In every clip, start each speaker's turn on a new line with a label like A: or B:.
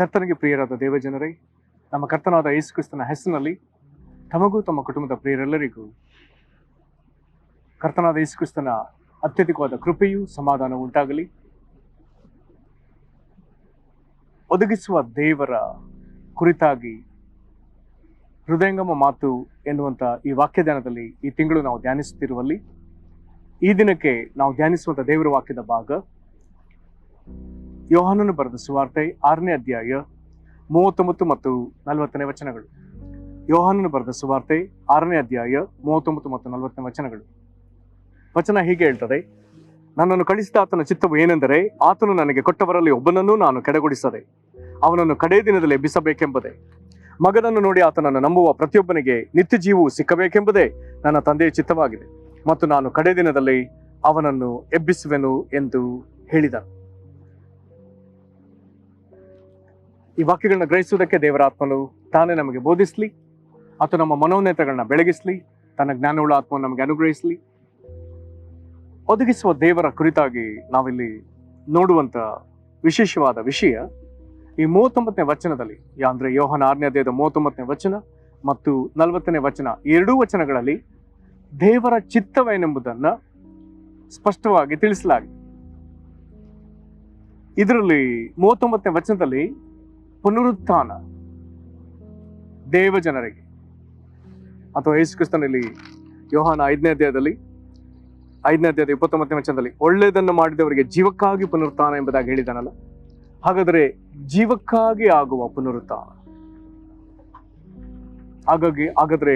A: ಕರ್ತನಿಗೆ ಪ್ರಿಯರಾದ ದೇವಜನರೇ, ನಮ್ಮ ಕರ್ತನಾದ ಯೇಸು ಕ್ರಿಸ್ತನ ಹೆಸರಿನಲ್ಲಿ ತಮಗೂ ತಮ್ಮ ಕುಟುಂಬದ ಪ್ರಿಯರೆಲ್ಲರಿಗೂ ಕರ್ತನಾದ ಯೇಸು ಕ್ರಿಸ್ತನ ಅತ್ಯಧಿಕವಾದ ಕೃಪೆಯೂ ಸಮಾಧಾನ ಉಂಟಾಗಲಿ. ಒದಗಿಸುವ ದೇವರ ಕುರಿತಾಗಿ ಹೃದಯಂಗಮ ಮಾತು ಎನ್ನುವಂಥ ಈ ವಾಕ್ಯಧ್ಯಾನದಲ್ಲಿ ಈ ತಿಂಗಳು ನಾವು ಧ್ಯಾನಿಸುತ್ತಿರುವಲ್ಲಿ ಈ ದಿನಕ್ಕೆ ನಾವು ಧ್ಯಾನಿಸುವಂಥ ದೇವರ ವಾಕ್ಯದ ಭಾಗ ಯೋಹಾನನು ಬರೆದ ಸುವಾರ್ತೆ 6ನೇ ಅಧ್ಯಾಯ 39 ಮತ್ತು 40ನೇ ವಚನಗಳು. ಯೋಹಾನನು ಬರೆದ ಸುವಾರ್ತೆ 6ನೇ ಅಧ್ಯಾಯ 39 ಮತ್ತು 40ನೇ ವಚನಗಳು. ವಚನ ಹೀಗೆ ಹೇಳ್ತದೆ: ನನ್ನನ್ನು ಕಳಿಸಿದ ಆತನ ಚಿತ್ತವು ಏನೆಂದರೆ, ಆತನು ನನಗೆ ಕೊಟ್ಟವರಲ್ಲಿ ಒಬ್ಬನನ್ನೂ ನಾನು ಕೆಡಗೊಡಿಸದೆ ಅವನನ್ನು ಕಡೇ ದಿನದಲ್ಲಿ ಎಬ್ಬಿಸಬೇಕೆಂಬುದೇ. ಮಗನನ್ನು ನೋಡಿ ಆತನನ್ನು ನಂಬುವ ಪ್ರತಿಯೊಬ್ಬನಿಗೆ ನಿತ್ಯ ಜೀವವು ಸಿಕ್ಕಬೇಕೆಂಬುದೇ ನನ್ನ ತಂದೆಯ ಚಿತ್ತವಾಗಿದೆ, ಮತ್ತು ನಾನು ಕಡೇ ದಿನದಲ್ಲಿ ಅವನನ್ನು ಎಬ್ಬಿಸುವೆನು ಎಂದು ಹೇಳಿದನು. ಈ ವಾಕ್ಯಗಳನ್ನ ಗ್ರಹಿಸುವುದಕ್ಕೆ ದೇವರ ಆತ್ಮನು ತಾನೇ ನಮಗೆ ಬೋಧಿಸಲಿ, ಅಥವಾ ನಮ್ಮ ಮನೋನ್ನತಗಳನ್ನ ಬೆಳಗಿಸಲಿ, ತನ್ನ ಜ್ಞಾನವುಳ್ಳ ಆತ್ಮವನ್ನು ನಮಗೆ ಅನುಗ್ರಹಿಸಲಿ. ಒದಗಿಸುವ ದೇವರ ಕುರಿತಾಗಿ ನಾವಿಲ್ಲಿ ನೋಡುವಂತ ವಿಶೇಷವಾದ ವಿಷಯ ಈ 39ನೇ ವಚನದಲ್ಲಿ, ಅಂದ್ರೆ ಯೋಹಾನ 6ನೇ ಅಧ್ಯಾಯದ 39ನೇ ವಚನ ಮತ್ತು 40ನೇ ವಚನ, ಎರಡೂ ವಚನಗಳಲ್ಲಿ ದೇವರ ಚಿತ್ತವೇನೆಂಬುದನ್ನ ಸ್ಪಷ್ಟವಾಗಿ ತಿಳಿಸಲಾಗಿದೆ. ಇದರಲ್ಲಿ 39ನೇ ವಚನದಲ್ಲಿ ಪುನರುತ್ಥಾನ ದೇವಜನರಿಗೆ, ಅಥವಾ ಯೇಸು ಕ್ರಿಸ್ತನಲ್ಲಿ ಯೋಹಾನ 5ನೇ ಅಧ್ಯಾಯದ 29ನೇ ವಚನದಲ್ಲಿ ಒಳ್ಳೆಯದನ್ನು ಮಾಡಿದವರಿಗೆ ಜೀವಕ್ಕಾಗಿ ಪುನರುತ್ಥಾನ ಎಂಬುದಾಗಿ ಹೇಳಿದಾನಲ್ಲ. ಹಾಗಾದರೆ ಜೀವಕ್ಕಾಗಿ ಆಗುವ ಪುನರುತ್ಥಾನ, ಹಾಗಾದ್ರೆ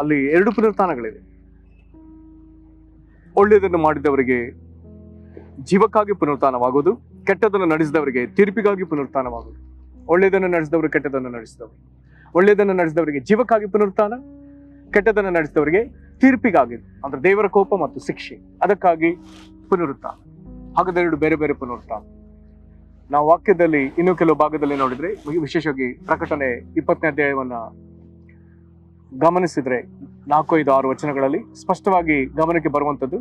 A: ಅಲ್ಲಿ ಎರಡು ಪುನರುತ್ಥಾನಗಳಿವೆ. ಒಳ್ಳೆಯದನ್ನು ಮಾಡಿದವರಿಗೆ ಜೀವಕ್ಕಾಗಿ ಪುನರುತ್ಥಾನವಾಗುವುದು, ಕೆಟ್ಟದನ್ನು ನಡೆಸಿದವರಿಗೆ ತೀರ್ಪಿಗಾಗಿ ಪುನರುತ್ಥಾನವಾಗುವುದು. ಒಳ್ಳೆಯದನ್ನು ನಡೆಸಿದವರು ಕೆಟ್ಟದನ್ನು ನಡೆಸಿದವರು, ಒಳ್ಳೆಯದನ್ನು ನಡೆಸಿದವರಿಗೆ ಜೀವಕ್ಕಾಗಿ ಪುನರುತ್ಥಾನ, ಕೆಟ್ಟದನ್ನು ನಡೆಸಿದವರಿಗೆ ತೀರ್ಪಿಗಾಗಿ, ಅಂದ್ರೆ ದೇವರ ಕೋಪ ಮತ್ತು ಶಿಕ್ಷೆ, ಅದಕ್ಕಾಗಿ ಪುನರುತ್ಥಾನ. ಹಾಗಾದ್ರೆ ಎರಡು ಬೇರೆ ಬೇರೆ ಪುನರುತ್ಥಾನ. ನಾವು ವಾಕ್ಯದಲ್ಲಿ ಇನ್ನೂ ಕೆಲವು ಭಾಗದಲ್ಲಿ ನೋಡಿದ್ರೆ, ವಿಶೇಷವಾಗಿ ಪ್ರಕಟಣೆ 20ನೇ ಅಧ್ಯಾಯವನ್ನ ಗಮನಿಸಿದ್ರೆ 4, 5, 6 ವಚನಗಳಲ್ಲಿ ಸ್ಪಷ್ಟವಾಗಿ ಗಮನಕ್ಕೆ ಬರುವಂಥದ್ದು,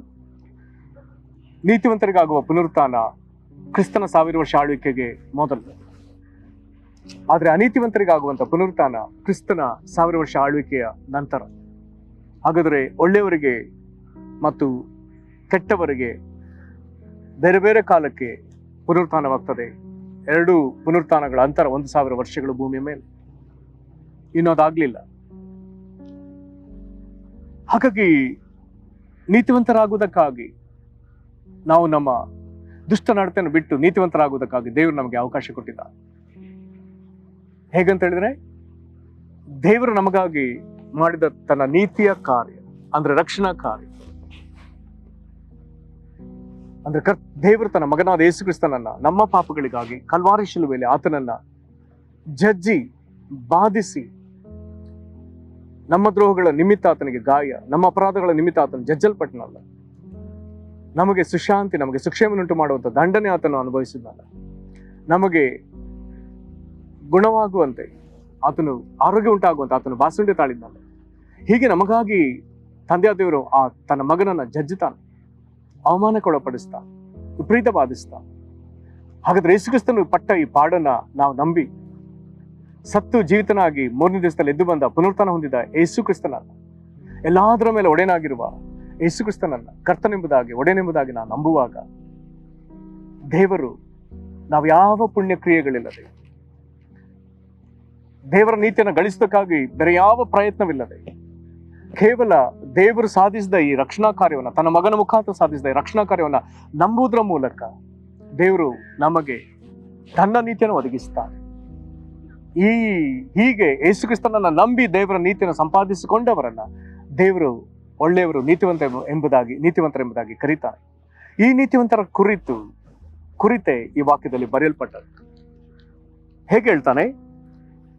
A: ನೀತಿವಂತರಿಗಾಗುವ ಪುನರುತ್ಥಾನ ಕ್ರಿಸ್ತನ 1000 ವರ್ಷ ಆಳ್ವಿಕೆಗೆ ಮೊದಲು. ಆದ್ರೆ ಅನೀತಿವಂತರಿಗಾಗುವಂತ ಪುನರುತ್ಥಾನ ಕ್ರಿಸ್ತನ 1000 ವರ್ಷ ಆಳ್ವಿಕೆಯ ನಂತರ. ಹಾಗಾದರೆ ಒಳ್ಳೆಯವರಿಗೆ ಮತ್ತು ಕೆಟ್ಟವರಿಗೆ ಬೇರೆ ಬೇರೆ ಕಾಲಕ್ಕೆ ಪುನರುತ್ಥಾನವಾಗ್ತದೆ. ಎರಡು ಪುನರುತ್ಥಾನಗಳ ಅಂತರ 1000 ವರ್ಷಗಳು ಭೂಮಿಯ ಮೇಲೆ. ಇನ್ನು ಅದಾಗ್ಲಿಲ್ಲ. ಹಾಗಾಗಿ ನೀತಿವಂತರಾಗುವುದಕ್ಕಾಗಿ, ನಾವು ನಮ್ಮ ದುಷ್ಟ ನಡತೆಯನ್ನು ಬಿಟ್ಟು ನೀತಿವಂತರಾಗುವುದಕ್ಕಾಗಿ ದೇವರು ನಮಗೆ ಅವಕಾಶ ಕೊಟ್ಟಿದ್ದಾರೆ. ಹೇಗಂತ ಹೇಳಿದ್ರೆ, ದೇವರು ನಮಗಾಗಿ ಮಾಡಿದ ತನ್ನ ನೀತಿಯ ಕಾರ್ಯ, ಅಂದ್ರೆ ರಕ್ಷಣಾ ಕಾರ್ಯ, ಅಂದ್ರೆ ದೇವರು ತನ್ನ ಮಗನಾದ ಯೇಸು ಕ್ರಿಸ್ತನನ್ನ ನಮ್ಮ ಪಾಪಗಳಿಗಾಗಿ ಕಲ್ವಾರಿ ಶಿಲುಬೆಯಲ್ಲಿ ಆತನನ್ನ ಜಜ್ಜಿ ಬಾಧಿಸಿ, ನಮ್ಮ ದ್ರೋಹಗಳ ನಿಮಿತ್ತ ಆತನಿಗೆ ಗಾಯ, ನಮ್ಮ ಅಪರಾಧಗಳ ನಿಮಿತ್ತ ಆತನ ಜಜ್ಜಲ್ಪಟ್ಟನಲ್ಲ, ನಮಗೆ ಸುಶಾಂತಿ, ನಮಗೆ ಸುಕ್ಷೇಮನುಂಟು ಮಾಡುವಂತ ದಂಡನೆ ಆತನು ಅನುಭವಿಸಿದ್ನಲ್ಲ, ನಮಗೆ ಗುಣವಾಗುವಂತೆ ಆತನು ಆರೋಗ್ಯ ಉಂಟಾಗುವಂತೆ ಆತನು ಬಾಸುಂಡೆ ತಾಳಿದ್ದಾನೆ. ಹೀಗೆ ನಮಗಾಗಿ ತಂದೆಯ ದೇವರು ತನ್ನ ಮಗನನ್ನ ಜಜ್ಜುತ್ತಾನೆ, ಅವಮಾನಕ್ಕೊಳಪಡಿಸ್ತಾನೆ, ವಿಪರೀತ ಬಾಧಿಸ್ತಾನೆ. ಹಾಗಾದ್ರೆ ಯೇಸು ಕ್ರಿಸ್ತನು ಪಟ್ಟ ಈ ಪಾಡನ್ನ ನಾವು ನಂಬಿ ಸತ್ತು ಜೀವಿತನಾಗಿ 3ನೇ ದಿವಸದಲ್ಲಿ ಎದ್ದು ಬಂದ ಪುನರುತ್ಥಾನ ಹೊಂದಿದ ಯೇಸು ಕ್ರಿಸ್ತನನ್ನ, ಎಲ್ಲಾದರ ಮೇಲೆ ಒಡೆಯನಾಗಿರುವ ಯೇಸು ಕ್ರಿಸ್ತನನ್ನ ಕರ್ತನೆಂಬುದಾಗಿ, ಒಡೆಯನೆಂಬುದಾಗಿ ನಾವು ನಂಬುವಾಗ, ದೇವರು ನಾವು ಯಾವ ಪುಣ್ಯ ಕ್ರಿಯೆಗಳಿಲ್ಲದೆ, ದೇವರ ನೀತಿಯನ್ನು ಗಳಿಸೋದಕ್ಕಾಗಿ ಬೇರೆ ಯಾವ ಪ್ರಯತ್ನವಿಲ್ಲದೆ, ಕೇವಲ ದೇವರು ಸಾಧಿಸಿದ ಈ ರಕ್ಷಣಾ ಕಾರ್ಯವನ್ನ, ತನ್ನ ಮಗನ ಮುಖಾಂತರ ಸಾಧಿಸಿದ ಈ ರಕ್ಷಣಾ ಕಾರ್ಯವನ್ನ ನಂಬುವುದರ ಮೂಲಕ ದೇವರು ನಮಗೆ ತನ್ನ ನೀತಿಯನ್ನು ಒದಗಿಸ್ತಾನೆ. ಹೀಗೆ ಯೇಸು ಕ್ರಿಸ್ತನನ್ನ ನಂಬಿ ದೇವರ ನೀತಿಯನ್ನು ಸಂಪಾದಿಸಿಕೊಂಡವರನ್ನ ದೇವರು ಒಳ್ಳೆಯವರು, ನೀತಿವಂತರೆಂಬುದಾಗಿ ಕರೀತಾರೆ. ಈ ನೀತಿವಂತರ ಕುರಿತೇ ಈ ವಾಕ್ಯದಲ್ಲಿ ಬರೆಯಲ್ಪಟ್ಟದ್ದು. ಹೇಗೆ ಹೇಳ್ತಾನೆ?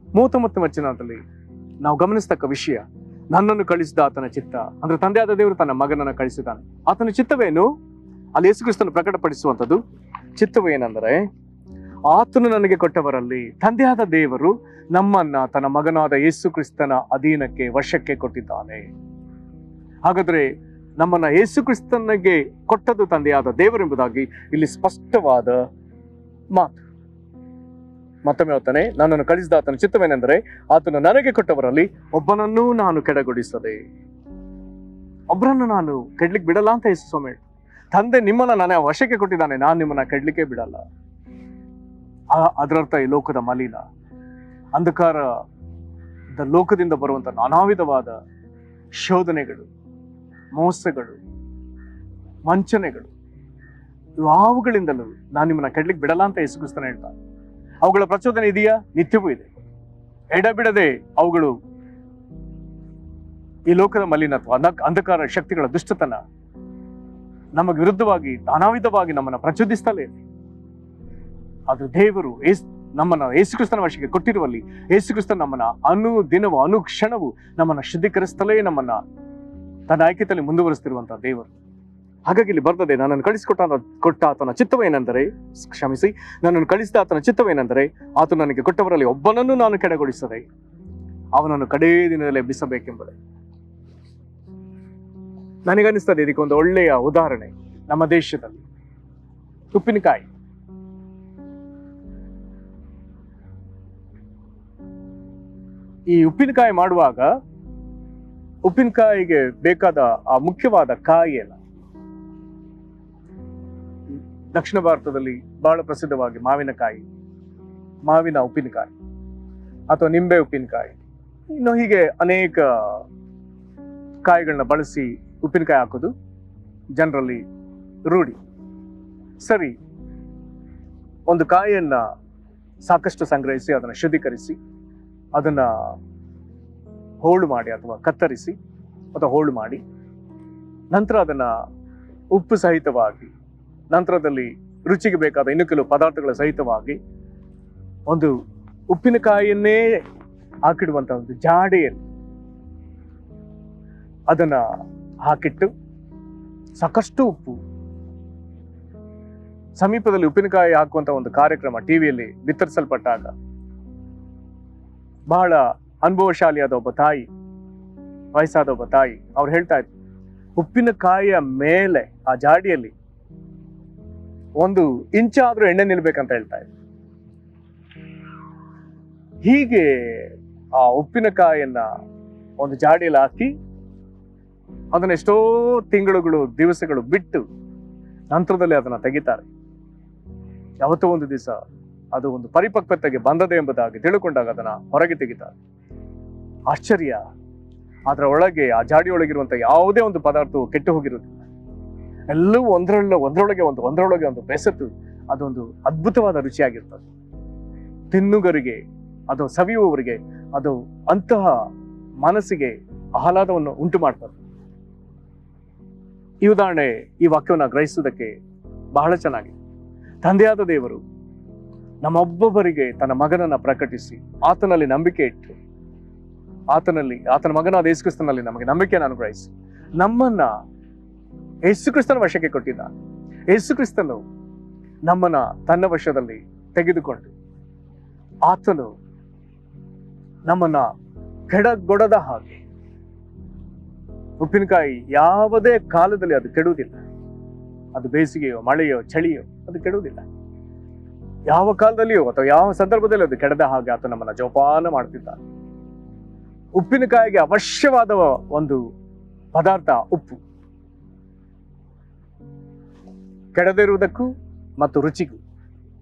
A: 39ನೇ ವಚನದಲ್ಲಿ ನಾವು ಗಮನಿಸತಕ್ಕ ವಿಷಯ, ನನ್ನನ್ನು ಕಳಿಸಿದ ಆತನ ಚಿತ್ತ, ಅಂದ್ರೆ ತಂದೆಯಾದ ದೇವರು ತನ್ನ ಮಗನನ್ನ ಕಳಿಸಿದ್ದಾನೆ. ಆತನ ಚಿತ್ತವೇನು? ಅಲ್ಲಿ ಯೇಸು ಕ್ರಿಸ್ತನು ಪ್ರಕಟಪಡಿಸುವಂಥದ್ದು ಚಿತ್ತವೇನೆಂದರೆ, ಆತನು ನನಗೆ ಕೊಟ್ಟವರಲ್ಲಿ ತಂದೆಯಾದ ದೇವರು ನಮ್ಮನ್ನ ತನ್ನ ಮಗನಾದ ಯೇಸು ಕ್ರಿಸ್ತನ ಅಧೀನಕ್ಕೆ, ವಶಕ್ಕೆ ಕೊಟ್ಟಿದ್ದಾನೆ. ಹಾಗಾದ್ರೆ ನಮ್ಮನ್ನ ಯೇಸು ಕ್ರಿಸ್ತನಿಗೆ ಕೊಟ್ಟದ್ದು ತಂದೆಯಾದ ದೇವರೆಂಬುದಾಗಿ ಇಲ್ಲಿ ಸ್ಪಷ್ಟವಾದ ಮಾತು. ಮತ್ತೊಮ್ಮೆ ಹೇಳ್ತಾನೆ, ನನ್ನನ್ನು ಕಳಿಸಿದ ಆತನ ಚಿತ್ತವೇನೆಂದರೆ ಆತನು ನನಗೆ ಕೊಟ್ಟವರಲ್ಲಿ ಒಬ್ಬನನ್ನೂ ನಾನು ಕೆಡಗೊಡಿಸದೆ. ಒಬ್ಬರನ್ನು ನಾನು ಕೆಡ್ಲಿಕ್ಕೆ ಬಿಡಲ್ಲ ಅಂತ ಯೇಸು ಸ್ವಾಮಿ ಹೇಳ್ತಾರೆ. ತಂದೆ ನಿಮ್ಮನ್ನ ನನ್ನ ವಶಕ್ಕೆ ಕೊಟ್ಟಿದ್ದಾನೆ, ನಾನು ನಿಮ್ಮನ್ನ ಕೆಡ್ಲಿಕ್ಕೆ ಬಿಡಲ್ಲ. ಅದರರ್ಥ ಈ ಲೋಕದ ಮಲಿನ ಅಂಧಕಾರದ ಲೋಕದಿಂದ ಬರುವಂತ ನಾನಾ ವಿಧವಾದ ಶೋಧನೆಗಳು, ಮೋಸಗಳು, ವಂಚನೆಗಳು, ಇವುಗಳಿಂದಲೂ ನಾನು ನಿಮ್ಮನ್ನ ಕೆಡ್ಲಿಕ್ಕೆ ಬಿಡಲ್ಲ ಅಂತ ಯೇಸು ಕ್ರಿಸ್ತನು ಹೇಳ್ತಾನೆ. ಅವುಗಳ ಪ್ರಚೋದನೆ ಇದೆಯಾ? ನಿತ್ಯವೂ ಇದೆ. ಎಡಬಿಡದೆ ಅವುಗಳು ಈ ಲೋಕದ ಮಲಿನತ್ವ, ಅಂಧಕಾರ ಶಕ್ತಿಗಳ ದುಷ್ಟತನ ನಮಗೆ ವಿರುದ್ಧವಾಗಿ ನಾನಾ ವಿಧವಾಗಿ ನಮ್ಮನ್ನ ಪ್ರಚೋದಿಸ್ತಲೇ ಇದೆ. ಆದ್ರೆ ದೇವರು ನಮ್ಮನ್ನ ಯೇಸುಕ್ರಿಸ್ತನ ವಶಕ್ಕೆ ಕೊಟ್ಟಿರುವಲ್ಲಿ ಯೇಸುಕ್ರಿಸ್ತ ನಮ್ಮನ್ನ ಅನುದಿನವೂ ಅನುಕ್ಷಣವೂ ನಮ್ಮನ್ನ ಶುದ್ಧೀಕರಿಸ್ತಲೇ ನಮ್ಮನ್ನ ತನ್ನ ಐಕ್ಯತೆಯಲ್ಲಿ ಮುಂದುವರಿಸ್ತಿರುವಂತಹ ದೇವರು. ಹಾಗಾಗಿ ಇಲ್ಲಿ ಬರ್ತದೆ, ನನ್ನನ್ನು ಕೊಟ್ಟ ಆತನ ಚಿತ್ತವೇನೆಂದರೆ, ಕ್ಷಮಿಸಿ, ನನ್ನನ್ನು ಕಳಿಸಿದ ಆತನ ಚಿತ್ತವೇನೆಂದರೆ ಆತ ನನಗೆ ಕೊಟ್ಟವರಲ್ಲಿ ಒಬ್ಬನನ್ನು ನಾನು ಕೆಡಗೊಳಿಸದೆ ಅವನನ್ನು ಕಡೇ ದಿನದಲ್ಲಿ ಎಬ್ಬಿಸಬೇಕೆಂಬುದೇ. ನನಗನ್ನಿಸ್ತದೆ ಇದಕ್ಕೆ ಒಂದು ಒಳ್ಳೆಯ ಉದಾಹರಣೆ ನಮ್ಮ ದೇಶದಲ್ಲಿ ಉಪ್ಪಿನಕಾಯಿ. ಈ ಉಪ್ಪಿನಕಾಯಿ ಮಾಡುವಾಗ ಉಪ್ಪಿನಕಾಯಿಗೆ ಬೇಕಾದ ಆ ಮುಖ್ಯವಾದ ಕಾಯಿ ಎಲ್ಲ ದಕ್ಷಿಣ ಭಾರತದಲ್ಲಿ ಬಹಳ ಪ್ರಸಿದ್ಧವಾಗಿ ಮಾವಿನಕಾಯಿ, ಮಾವಿನ ಉಪ್ಪಿನಕಾಯಿ ಅಥವಾ ನಿಂಬೆ ಉಪ್ಪಿನಕಾಯಿ, ಇನ್ನು ಹೀಗೆ ಅನೇಕ ಕಾಯಿಗಳನ್ನ ಬಳಸಿ ಉಪ್ಪಿನಕಾಯಿ ಹಾಕೋದು ಜನರಲ್ಲಿ ರೂಢಿ. ಸರಿ, ಒಂದು ಕಾಯಿಯನ್ನ ಸಾಕಷ್ಟು ಸಂಗ್ರಹಿಸಿ ಅದನ್ನು ಶುದ್ಧೀಕರಿಸಿ ಅದನ್ನ ಹೋಳು ಮಾಡಿ ಅಥವಾ ಕತ್ತರಿಸಿ ಅಥವಾ ಹೋಳು ಮಾಡಿ ನಂತರ ಅದನ್ನ ಉಪ್ಪು ಸಹಿತವಾಗಿ, ನಂತರದಲ್ಲಿ ರುಚಿಗೆ ಬೇಕಾದ ಇನ್ನು ಕೆಲವು ಪದಾರ್ಥಗಳ ಸಹಿತವಾಗಿ ಒಂದು ಉಪ್ಪಿನಕಾಯಿಯನ್ನೇ ಹಾಕಿಡುವಂತಹ ಒಂದು ಜಾಡಿಯಲ್ಲಿ ಅದನ್ನ ಹಾಕಿಟ್ಟು ಸಾಕಷ್ಟು ಉಪ್ಪು, ಸಮೀಪದಲ್ಲಿ ಉಪ್ಪಿನಕಾಯಿ ಹಾಕುವಂತ ಒಂದು ಕಾರ್ಯಕ್ರಮ ಟಿವಿಯಲ್ಲಿ ಬಿತ್ತರಿಸಲ್ಪಟ್ಟಾಗ ಬಹಳ ಅನುಭವಶಾಲಿಯಾದ ಒಬ್ಬ ತಾಯಿ, ವಯಸ್ಸಾದ ಒಬ್ಬ ತಾಯಿ, ಅವ್ರು ಹೇಳ್ತಾ ಇದ್ರು, ಉಪ್ಪಿನಕಾಯಿಯ ಮೇಲೆ ಆ ಜಾಡಿಯಲ್ಲಿ 1 ಇಂಚಾದ್ರೂ ಎಣ್ಣೆ ನಿಲ್ಬೇಕಂತ ಹೇಳ್ತಾ ಇದ್ರು. ಹೀಗೆ ಆ ಉಪ್ಪಿನಕಾಯಿಯನ್ನ ಒಂದು ಜಾಡಿಯಲ್ಲಿ ಹಾಕಿ ಅದನ್ನ ಎಷ್ಟೋ ತಿಂಗಳುಗಳು, ದಿವಸಗಳು ಬಿಟ್ಟು ನಂತರದಲ್ಲಿ ಅದನ್ನ ತೆಗಿತಾರೆ. ಯಾವತ್ತೋ ಒಂದು ದಿವಸ ಅದು ಒಂದು ಪರಿಪಕ್ವತೆಗೆ ಬಂದದೆ ಎಂಬುದಾಗಿ ತಿಳ್ಕೊಂಡಾಗ ಅದನ್ನ ಹೊರಗೆ ತೆಗಿತಾರೆ. ಆಶ್ಚರ್ಯ, ಅದರ ಒಳಗೆ, ಆ ಜಾಡಿಯೊಳಗಿರುವಂತ ಯಾವುದೇ ಒಂದು ಪದಾರ್ಥವು ಕೆಟ್ಟು ಹೋಗಿರುವುದಿಲ್ಲ. ಎಲ್ಲವೂ ಒಂದರೊಳಗೆ ಒಂದು ಬೆಸೆತು ಅದೊಂದು ಅದ್ಭುತವಾದ ರುಚಿಯಾಗಿರ್ತದೆ. ತಿನ್ನುಗರಿಗೆ, ಅದು ಸವಿಯುವವರಿಗೆ ಅದು ಅಂತಹ ಮನಸ್ಸಿಗೆ ಆಹ್ಲಾದವನ್ನು ಉಂಟು ಮಾಡ್ತದೆ. ಈ ಉದಾಹರಣೆ, ಈ ವಾಕ್ಯವನ್ನು ಗ್ರಹಿಸುವುದಕ್ಕೆ ಬಹಳ ಚೆನ್ನಾಗಿದೆ. ತಂದೆಯಾದ ದೇವರು ನಮ್ಮೊಬ್ಬೊಬ್ಬರಿಗೆ ತನ್ನ ಮಗನನ್ನ ಪ್ರಕಟಿಸಿ ಆತನಲ್ಲಿ ನಂಬಿಕೆ ಇಟ್ಟು ಆತನ ಮಗನಾದ ಯೇಸು ಕ್ರಿಸ್ತನಲ್ಲಿ ನಮಗೆ ನಂಬಿಕೆಯನ್ನು ಅನುಗ್ರಹಿಸಿ ನಮ್ಮನ್ನ ಯೇಸು ಕ್ರಿಸ್ತನ ವಶಕ್ಕೆ ಕೊಟ್ಟಿದ್ದ. ಯೇಸು ಕ್ರಿಸ್ತನು ನಮ್ಮನ್ನ ತನ್ನ ವಶದಲ್ಲಿ ತೆಗೆದುಕೊಂಡು ಆತನು ನಮ್ಮನ್ನ ಕೆಡಗೊಡದ ಹಾಗೆ, ಉಪ್ಪಿನಕಾಯಿ ಯಾವುದೇ ಕಾಲದಲ್ಲಿ ಅದು ಕೆಡುವುದಿಲ್ಲ. ಅದು ಬೇಸಿಗೆಯೋ ಮಳೆಯೋ ಚಳಿಯೋ ಅದು ಕೆಡುವುದಿಲ್ಲ. ಯಾವ ಕಾಲದಲ್ಲಿಯೋ ಅಥವಾ ಯಾವ ಸಂದರ್ಭದಲ್ಲಿ ಅದು ಕೆಡದ ಹಾಗೆ ಆತ ನಮ್ಮನ್ನ ಜೋಪಾನ ಮಾಡ್ತಿದ್ದ. ಉಪ್ಪಿನಕಾಯಿಗೆ ಅವಶ್ಯವಾದ ಒಂದು ಪದಾರ್ಥ ಉಪ್ಪು, ಕೆಡದಿರುವುದಕ್ಕೂ ಮತ್ತು ರುಚಿಗೂ.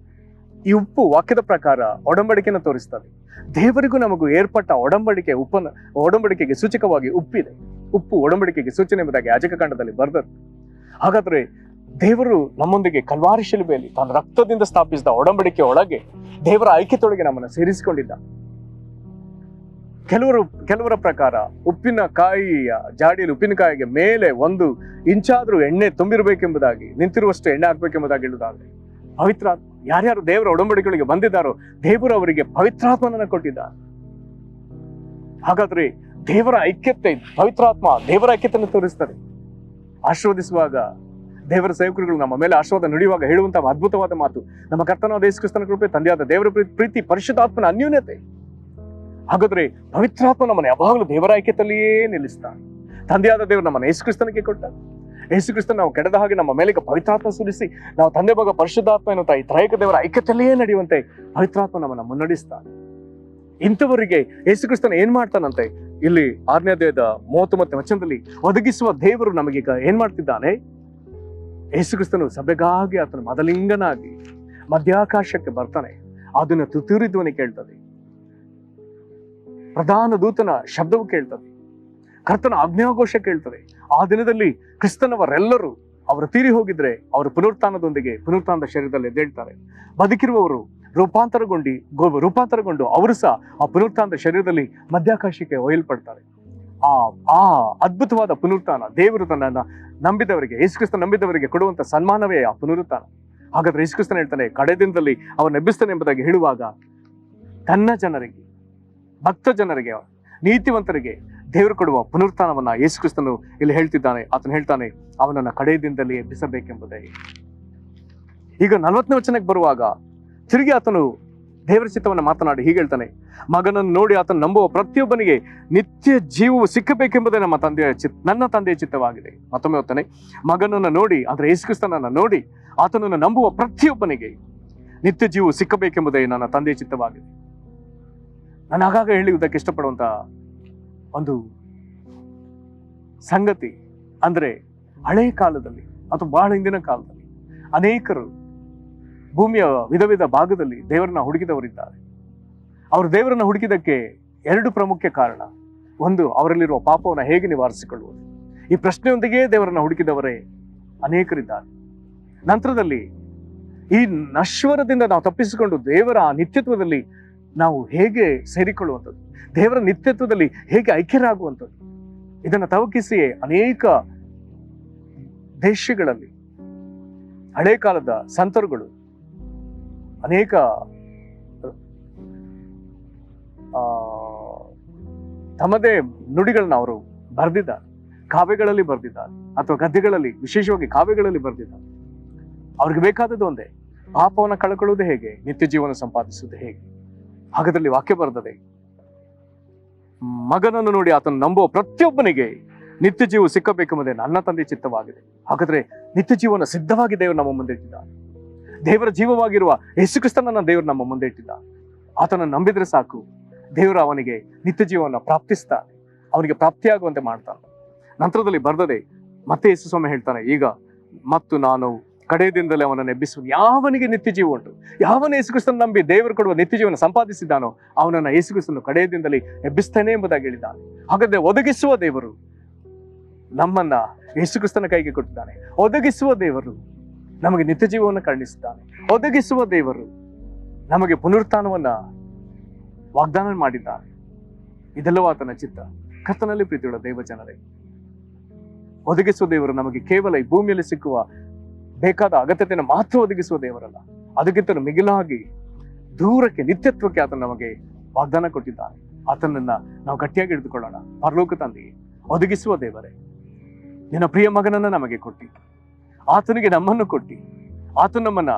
A: ಈ ಉಪ್ಪು ವಾಕ್ಯದ ಪ್ರಕಾರ ಒಡಂಬಡಿಕೆಯನ್ನು ತೋರಿಸ್ತದೆ. ದೇವರಿಗೂ ನಮಗೂ ಏರ್ಪಟ್ಟ ಒಡಂಬಡಿಕೆಗೆ ಸೂಚಕವಾಗಿ ಉಪ್ಪಿದೆ. ಉಪ್ಪು ಒಡಂಬಡಿಕೆಗೆ ಸೂಚನೆ ಎಂಬುದಾಗಿ ಯಾಜಕಕಾಂಡದಲ್ಲಿ ಬರೆದದ್ದು. ಹಾಗಾದ್ರೆ ದೇವರು ನಮ್ಮೊಂದಿಗೆ ಕಲ್ವಾರಿ ಶಿಲುಬೆಯಲ್ಲಿ ತನ್ನ ರಕ್ತದಿಂದ ಸ್ಥಾಪಿಸಿದ ಒಡಂಬಡಿಕೆ ಒಳಗೆ ದೇವರ ಐಕ್ಯತೆಯೊಳಗೆ ನಮ್ಮನ್ನು ಸೇರಿಸಿಕೊಂಡಿದ್ದ. ಕೆಲವರ ಪ್ರಕಾರ ಉಪ್ಪಿನಕಾಯಿಯ ಜಾಡಿಯಲ್ಲಿ ಉಪ್ಪಿನಕಾಯಿಗೆ ಮೇಲೆ 1 ಇಂಚಾದ್ರೂ ಎಣ್ಣೆ ತುಂಬಿರಬೇಕೆಂಬುದಾಗಿ, ನಿಂತಿರುವಷ್ಟು ಎಣ್ಣೆ ಹಾಕ್ಬೇಕೆಂಬುದಾಗಿ ಹೇಳುವುದಾದ್ರೆ ಪವಿತ್ರಾತ್ಮ, ಯಾರ್ಯಾರು ದೇವರ ಒಡಂಬಡಿಕೆಗಳಿಗೆ ಬಂದಿದ್ದಾರೋ ದೇವರು ಅವರಿಗೆ ಪವಿತ್ರಾತ್ಮನನ್ನ ಕೊಟ್ಟಿದ್ದ. ಹಾಗಾದ್ರೆ ದೇವರ ಐಕ್ಯತೆ, ಪವಿತ್ರಾತ್ಮ ದೇವರ ಐಕ್ಯತೆಯನ್ನು ತೋರಿಸ್ತದೆ. ಆಶೀರ್ವದಿಸುವಾಗ ದೇವರ ಸೇವಕರುಗಳು ನಮ್ಮ ಮೇಲೆ ಆಶೀರ್ವಾದ ನುಡಿಯುವಾಗ ಹೇಳುವಂತಹ ಅದ್ಭುತವಾದ ಮಾತು, ನಮ್ಮ ಕರ್ತನಾದ ಯೇಸು ಕ್ರಿಸ್ತನ ಕೃಪೆ, ತಂದೆಯಾದ ದೇವರ ಪ್ರೀತಿ, ಪರಿಶುದ್ಧಾತ್ಮನ ಅನ್ಯೂನ್ಯತೆ. ಹಾಗಾದ್ರೆ ಪವಿತ್ರಾತ್ಮ ನಮ್ಮನ್ನು ಯಾವಾಗಲೂ ದೇವರ ಐಕ್ಯತೆಯಲ್ಲಿಯೇ ನಿಲ್ಲಿಸ್ತಾನೆ. ತಂದೆಯಾದ ದೇವರು ನಮ್ಮನ್ನು ಯೇಸು ಕ್ರಿಸ್ತನಿಗೆ ಕೊಟ್ಟ. ಯೇಸು ಕ್ರಿಸ್ತ ನಾವು ಕೆಡದ ಹಾಗೆ ನಮ್ಮ ಮೇಲೆ ಪವಿತ್ರಾತ್ಮ ಸುರಿಸಿ ನಾವು ತಂದೆ ಮಗ ಪರಿಶುದ್ಧಾತ್ಮ ಎನ್ನುತ್ತಾ ಈ ತ್ರೈಕ ದೇವರ ಐಕ್ಯತೆಯಲ್ಲಿಯೇ ನಡೆಯುವಂತೆ ಪವಿತ್ರಾತ್ಮ ನಮ್ಮನ್ನು ಮುನ್ನಡೆಸ್ತಾನೆ. ಇಂಥವರಿಗೆ ಯೇಸು ಕ್ರಿಸ್ತನ ಏನ್ ಮಾಡ್ತಾನಂತೆ, ಇಲ್ಲಿ 6ನೇ ಅಧ್ಯಾಯದ 39ನೇ ವಚನದಲ್ಲಿ ಒದಗಿಸುವ ದೇವರು ನಮಗೀಗ ಏನ್ ಮಾಡ್ತಿದ್ದಾನೆ, ಯೇಸು ಕ್ರಿಸ್ತನು ಸಭೆಗಾಗಿ ಆತನ ಮದಲಿಂಗನಾಗಿ ಮಧ್ಯಾಕಾಶಕ್ಕೆ ಬರ್ತಾನೆ. ಅದನ್ನ ತುತ್ತೂರಿಧ್ವನಿ ಕೇಳ್ತದೆ, ಪ್ರಧಾನ ದೂತನ ಶಬ್ದವು ಕೇಳ್ತದೆ, ಕರ್ತನ ಆಜ್ಞಾಘೋಷ ಕೇಳ್ತದೆ. ಆ ದಿನದಲ್ಲಿ ಕ್ರಿಸ್ತನವರೆಲ್ಲರೂ ಅವರು ತೀರಿ ಹೋಗಿದ್ರೆ ಅವರು ಪುನರುತ್ಥಾನದ ಶರೀರದಲ್ಲಿ ಎದ್ದೇಳ್ತಾರೆ. ಬದುಕಿರುವವರು ರೂಪಾಂತರಗೊಂಡು ಅವರು ಸಹ ಆ ಪುನರುತ್ಥಾನದ ಶರೀರದಲ್ಲಿ ಮಧ್ಯಾಕಾಶಕ್ಕೆ ಒಯ್ಯಲ್ಪಡ್ತಾರೆ. ಆ ಅದ್ಭುತವಾದ ಪುನರುತ್ಥಾನ ದೇವರು ತನ್ನನ್ನ ನಂಬಿದವರಿಗೆ, ಯೇಸುಕ್ರಿಸ್ತ ನಂಬಿದವರಿಗೆ ಕೊಡುವಂತ ಸನ್ಮಾನವೇ ಆ ಪುನರುತ್ಥಾನ. ಹಾಗಾದ್ರೆ ಯೇಸುಕ್ರಿಸ್ತನ ಹೇಳ್ತಾನೆ, ಕಡೆ ದಿನದಲ್ಲಿ ಅವನು ಎಬ್ಬಿಸ್ತಾನೆ ಎಂಬುದಾಗಿ ಹೇಳುವಾಗ ತನ್ನ ಜನರಿಗೆ, ಭಕ್ತ ಜನರಿಗೆ, ನೀತಿವಂತರಿಗೆ ದೇವರು ಕೊಡುವ ಪುನರುತ್ಥಾನವನ್ನ ಯೇಸುಕ್ರಿಸ್ತನು ಇಲ್ಲಿ ಹೇಳ್ತಿದ್ದಾನೆ. ಆತನು ಹೇಳ್ತಾನೆ, ಅವನನ್ನ ಕಡೆ ದಿನದಲ್ಲಿ ಎಬ್ಬಿಸಬೇಕೆಂಬುದೇ. ಈಗ 40ನೇ ವಚನಕ್ಕೆ ಬರುವಾಗ ತಿರುಗಿ ಆತನು ದೇವರ ಚಿತ್ತವನ್ನು ಮಾತನಾಡಿ ಹೀಗೆ ಹೇಳ್ತಾನೆ, ಮಗನನ್ನು ನೋಡಿ ಆತನು ನಂಬುವ ಪ್ರತಿಯೊಬ್ಬನಿಗೆ ನಿತ್ಯ ಜೀವವು ಸಿಕ್ಕಬೇಕೆಂಬುದೇ ನನ್ನ ತಂದೆಯ ಚಿತ್ತವಾಗಿದೆ. ಮತ್ತೊಮ್ಮೆ ಓದ್ತಾನೆ, ಮಗನನ್ನು ನೋಡಿ ಅಂದ್ರೆ ಯೇಸುಕ್ರಿಸ್ತನನ್ನ ನೋಡಿ ಆತನನ್ನು ನಂಬುವ ಪ್ರತಿಯೊಬ್ಬನಿಗೆ ನಿತ್ಯ ಜೀವವು ಸಿಕ್ಕಬೇಕೆಂಬುದೇ ನನ್ನ ತಂದೆಯ ಚಿತ್ತವಾಗಿದೆ. ನಾನು ಆಗಾಗ ಹೇಳುವುದಕ್ಕೆ ಇಷ್ಟಪಡುವಂತ ಒಂದು ಸಂಗತಿ ಅಂದ್ರೆ, ಹಳೆಯ ಕಾಲದಲ್ಲಿ ಅಥವಾ ಬಹಳ ಹಿಂದಿನ ಕಾಲದಲ್ಲಿ ಅನೇಕರು ಭೂಮಿಯ ವಿಧ ವಿಧ ಭಾಗದಲ್ಲಿ ದೇವರನ್ನ ಹುಡುಕಿದವರಿದ್ದಾರೆ. ಅವರು ದೇವರನ್ನ ಹುಡುಕಿದಕ್ಕೆ 2 ಪ್ರಮುಖ ಕಾರಣ. ಒಂದು, ಅವರಲ್ಲಿರುವ ಪಾಪವನ್ನು ಹೇಗೆ ನಿವಾರಿಸಿಕೊಳ್ಳುವುದು. ಈ ಪ್ರಶ್ನೆಯೊಂದಿಗೆ ದೇವರನ್ನ ಹುಡುಕಿದವರೇ ಅನೇಕರಿದ್ದಾರೆ. ನಂತರದಲ್ಲಿ ಈ ನಶ್ವರದಿಂದ ನಾವು ತಪ್ಪಿಸಿಕೊಂಡು ದೇವರ ನಿತ್ಯತ್ವದಲ್ಲಿ ನಾವು ಹೇಗೆ ಸೇರಿಕೊಳ್ಳುವಂಥದ್ದು, ದೇವರ ನಿತ್ಯತ್ವದಲ್ಲಿ ಹೇಗೆ ಐಕ್ಯರಾಗುವಂಥದ್ದು, ಇದನ್ನು ತವಕಿಸಿಯೇ ಅನೇಕ ದೇಶಗಳಲ್ಲಿ ಹಳೆ ಕಾಲದ ಸಂತರುಗಳು ಅನೇಕ ತಮ್ಮದೇ ನುಡಿಗಳನ್ನ ಅವರು ಬರೆದಿದ್ದಾರೆ, ಕಾವ್ಯಗಳಲ್ಲಿ ಬರೆದಿದ್ದಾರೆ ಅಥವಾ ಗದ್ಯಗಳಲ್ಲಿ, ವಿಶೇಷವಾಗಿ ಕಾವ್ಯಗಳಲ್ಲಿ ಬರೆದಿದ್ದಾರೆ. ಅವ್ರಿಗೆ ಬೇಕಾದದ್ದು ಒಂದೇ, ಪಾಪವನ್ನು ಕಳ್ಕೊಳ್ಳುವುದು ಹೇಗೆ, ನಿತ್ಯ ಜೀವನ ಸಂಪಾದಿಸುವುದು ಹೇಗೆ. ಹಾಗಾದಲ್ಲಿ ವಾಕ್ಯ ಬರೆದದೆ, ಮಗನನ್ನು ನೋಡಿ ಆತನು ನಂಬುವ ಪ್ರತಿಯೊಬ್ಬನಿಗೆ ನಿತ್ಯ ಜೀವ ಸಿಕ್ಕಬೇಕೆಂಬುದೇ ನನ್ನ ತಂದೆ ಚಿತ್ತವಾಗಿದೆ. ಹಾಗಾದ್ರೆ ನಿತ್ಯ ಜೀವನ ಸಿದ್ಧವಾಗಿ ದೇವರು ನಮ್ಮ ಮುಂದೆ ಇಟ್ಟಿದ್ದಾನೆ. ದೇವರ ಜೀವವಾಗಿರುವ ಯೇಸುಕ್ರಿಸ್ತನನ್ನ ದೇವರು ನಮ್ಮ ಮುಂದೆ ಇಟ್ಟಿದ್ದಾನೆ. ಆತನನ್ನು ನಂಬಿದ್ರೆ ಸಾಕು, ದೇವರು ಅವನಿಗೆ ನಿತ್ಯ ಜೀವನ ಪ್ರಾಪ್ತಿಸ್ತಾನೆ, ಅವನಿಗೆ ಪ್ರಾಪ್ತಿಯಾಗುವಂತೆ ಮಾಡ್ತಾನೆ. ನಂತರದಲ್ಲಿ ಬರ್ದದೆ ಮತ್ತೆ ಯೇಸು ಸ್ವಾಮಿ ಹೇಳ್ತಾನೆ, ಈಗ ಮತ್ತು ನಾನು ಕಡೆಯ ದಿನದಲ್ಲಿ ಅವನನ್ನು ಎಬ್ಬಿಸುವುದು. ಯಾವನಿಗೆ ನಿತ್ಯ ಜೀವ ಉಂಟು, ಯಾವನ ಯೇಸುಕ್ರಿಸ್ತನ ನಂಬಿ ದೇವರು ಕೊಡುವ ನಿತ್ಯ ಜೀವನ ಸಂಪಾದಿಸಿದ್ದಾನೋ ಅವನನ್ನ ಯೇಸುಕ್ರಿಸ್ತನು ಕಡೆಯ ದಿನದಲ್ಲಿ ಎಬ್ಬಿಸ್ತಾನೆ ಎಂಬುದಾಗಿ ಹೇಳಿದ್ದಾನೆ. ಹಾಗಾದ್ರೆ ಒದಗಿಸುವ ದೇವರು ನಮ್ಮನ್ನ ಯೇಸುಕ್ರಿಸ್ತನ ಕೈಗೆ ಕೊಟ್ಟಿದ್ದಾನೆ. ಒದಗಿಸುವ ದೇವರು ನಮಗೆ ನಿತ್ಯ ಜೀವವನ್ನು ಕರುಣಿಸಿದ್ದಾನೆ. ಒದಗಿಸುವ ದೇವರು ನಮಗೆ ಪುನರುತ್ಥಾನವನ್ನ ವಾಗ್ದಾನ ಮಾಡಿದ್ದಾನೆ. ಇದೆಲ್ಲವೂ ಆತನ ಚಿತ್ತ. ಕರ್ತನಲ್ಲಿ ಪ್ರೀತಿಯುಳ್ಳ ದೇವ ಜನರೇ, ಒದಗಿಸುವ ದೇವರು ನಮಗೆ ಕೇವಲ ಈ ಭೂಮಿಯಲ್ಲಿ ಸಿಕ್ಕುವ ಬೇಕಾದ ಅಗತ್ಯತೆಯನ್ನು ಮಾತ್ರ ಒದಗಿಸುವ ದೇವರಲ್ಲ, ಅದಕ್ಕಿಂತ ಮಿಗಿಲಾಗಿ ದೂರಕ್ಕೆ ನಿತ್ಯತ್ವಕ್ಕೆ ಆತನ ನಮಗೆ ವಾಗ್ದಾನ ಕೊಟ್ಟಿದ್ದಾನೆ. ಆತನನ್ನ ನಾವು ಗಟ್ಟಿಯಾಗಿ ಹಿಡಿದುಕೊಳ್ಳೋಣ. ಪರಲೋಕ ತಂದೆಯೇ, ಒದಗಿಸುವ ದೇವರೇ, ನಿನ್ನ ಪ್ರಿಯ ಮಗನನ್ನ ನಮಗೆ ಕೊಟ್ಟಿ, ಆತನಿಗೆ ನಮ್ಮನ್ನು ಕೊಟ್ಟಿ, ಆತ ನಮ್ಮನ್ನ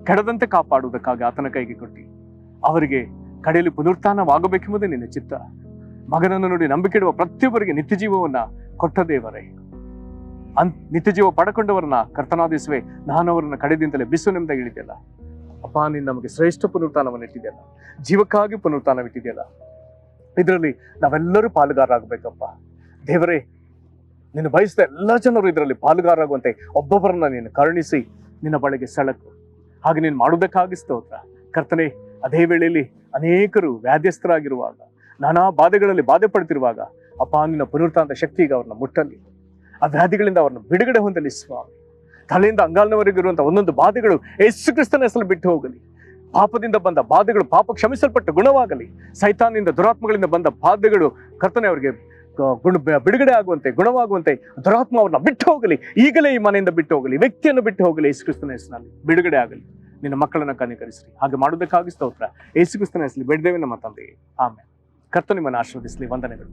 A: ಕೆಡದಂತೆ ಕಾಪಾಡುವುದಕ್ಕಾಗಿ ಆತನ ಕೈಗೆ ಕೊಟ್ಟಿ, ಅವರಿಗೆ ಕಡೆಯಲ್ಲಿ ಪುನರುತ್ಥಾನವಾಗಬೇಕೆಂಬುದೇ ನಿನ್ನ ಚಿತ್ತ. ಮಗನನ್ನು ನೋಡಿ ನಂಬಿಕೆಡುವ ಪ್ರತಿಯೊಬ್ಬರಿಗೆ ನಿತ್ಯ ಜೀವವನ್ನ ಕೊಟ್ಟ ದೇವರೇ, ನಿತ್ಯ ಜೀವ ಪಡ್ಕೊಂಡವರನ್ನ ಕರ್ತನಾದಿಸುವೆ, ನಾನು ಅವರನ್ನ ಕಡೆದಿಂದಲೇ ಬಿಸು ನಿಮ್ದಾಗ ಇಳಿದೆಯಲ್ಲ ಅಪ್ಪ. ನೀನು ನಮಗೆ ಶ್ರೇಷ್ಠ ಪುನರುತ್ಥಾನವನ್ನು ಇಟ್ಟಿದೆಯಲ್ಲ, ಜೀವಕ್ಕಾಗಿ ಪುನರುತ್ಥಾನವಿಟ್ಟಿದೆಯಲ್ಲ, ಇದರಲ್ಲಿ ನಾವೆಲ್ಲರೂ ಪಾಲುಗಾರರಾಗಬೇಕಪ್ಪ ದೇವರೇ. ನೀನು ಬಯಸಿದ ಎಲ್ಲ ಜನರು ಇದರಲ್ಲಿ ಪಾಲುಗಾರರಾಗುವಂತೆ ಒಬ್ಬೊಬ್ಬರನ್ನ ನೀನು ಕರುಣಿಸಿ ನಿನ್ನ ಬಳಿಗೆ ಸೆಳಕು. ಹಾಗೆ ನೀನು ಮಾಡುವುದಕ್ಕಾಗಿ ಸ್ತೋತ್ರ ಕರ್ತನೆ. ಅದೇ ವೇಳೆಯಲ್ಲಿ ಅನೇಕರು ವ್ಯಾಧ್ಯಸ್ಥರಾಗಿರುವಾಗ, ನಾನಾ ಬಾಧೆಗಳಲ್ಲಿ ಬಾಧೆ ಪಡ್ತಿರುವಾಗ ಅಪ್ಪ, ನಿನ್ನ ಪುನರುತ್ಥಾನದ ಶಕ್ತಿಗೆ ಅವ್ರನ್ನ ಮುಟ್ಟಲಿ, ಆ ವ್ಯಾಧಿಗಳಿಂದ ಅವ್ರನ್ನ ಬಿಡುಗಡೆ ಹೊಂದಲಿ ಸ್ವಾಮಿ. ತಲೆಯಿಂದ ಅಂಗಾಲಿನವರೆಗೂ ಇರುವಂತಹ ಒಂದೊಂದು ಬಾಧೆಗಳು ಯೇಸು ಕ್ರಿಸ್ತನ ಹೆಸರಲ್ಲಿ ಬಿಟ್ಟು ಹೋಗಲಿ. ಪಾಪದಿಂದ ಬಂದ ಬಾಧೆಗಳು ಪಾಪ ಕ್ಷಮಿಸಲ್ಪಟ್ಟು ಗುಣವಾಗಲಿ. ಸೈತಾನಿಂದ ದುರಾತ್ಮಗಳಿಂದ ಬಂದ ಬಾಧೆಗಳು ಕರ್ತನೆ ಅವರಿಗೆ ಬಿಡುಗಡೆ ಆಗುವಂತೆ, ಗುಣವಾಗುವಂತೆ ದುರಾತ್ಮ ಅವ್ರನ್ನ ಬಿಟ್ಟು ಹೋಗಲಿ. ಈಗಲೇ ಈ ಮನೆಯಿಂದ ಬಿಟ್ಟು ಹೋಗಲಿ, ವ್ಯಕ್ತಿಯನ್ನು ಬಿಟ್ಟು ಹೋಗಲಿ. ಯೇಸು ಕ್ರಿಸ್ತನ ಹೆಸರಿನಲ್ಲಿ ಬಿಡುಗಡೆ ಆಗಲಿ. ನಿನ್ನ ಮಕ್ಕಳನ್ನ ಕನಿಕರಿಸ್ರಿ. ಹಾಗೆ ಮಾಡುವುದಕ್ಕಾಗಿ ಸ್ತೋತ್ರ. ಯೇಸು ಕ್ರಿಸ್ತನ ಹೆಸರಲ್ಲಿ ಬೇಡ್ದೇವೆ ನಮ್ಮ ತಂದೆಯೇ, ಆಮೇಲೆ. ಕರ್ತನು ನಿಮ್ಮನ್ನು ಆಶೀರ್ವದಿಸಲಿ. ವಂದನೆಗಳು.